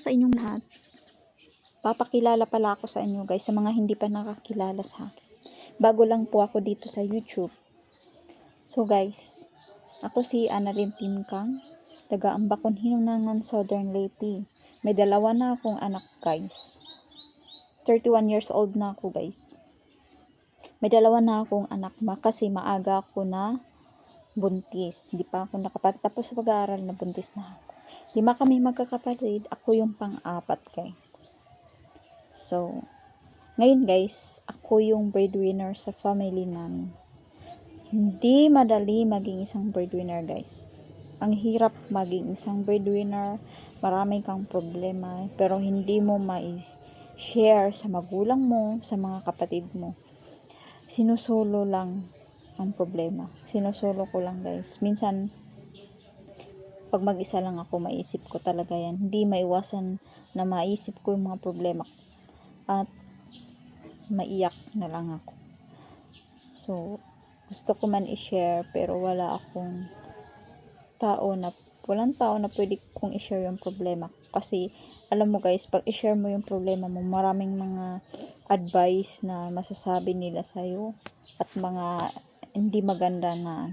sa inyong lahat. Papakilala pala ako sa inyo guys, sa mga hindi pa nakakilala sa akin. Bago lang po ako dito sa YouTube. So guys, ako si Annalyn Timkang, taga Ambakon Hinunangan, Southern Leyte. May dalawa na akong anak guys. 31 years old na ako guys. May dalawa na akong anak kasi maaga ako na buntis. Di pa ako nakapagtapos sa pag-aaral na buntis na ako. 5 kami magkakapatid, ako yung pang-apat guys. So, ngayon guys, ako yung breadwinner sa family namin. Hindi madali maging isang breadwinner guys. Ang hirap maging isang breadwinner, marami kang problema, pero hindi mo ma-share sa magulang mo, sa mga kapatid mo. Sinusulo lang ang problema. Sinusulo ko lang guys. Minsan, pag mag-isa lang ako, maisip ko talaga yan. Hindi maiwasan na maisip ko yung mga problema ko. At maiyak na lang ako. So, gusto ko man i-share, pero walang tao na pwede kong i-share yung problema ko. Kasi, alam mo guys, pag i-share mo yung problema mo, maraming mga advice na masasabi nila sa'yo at mga hindi maganda na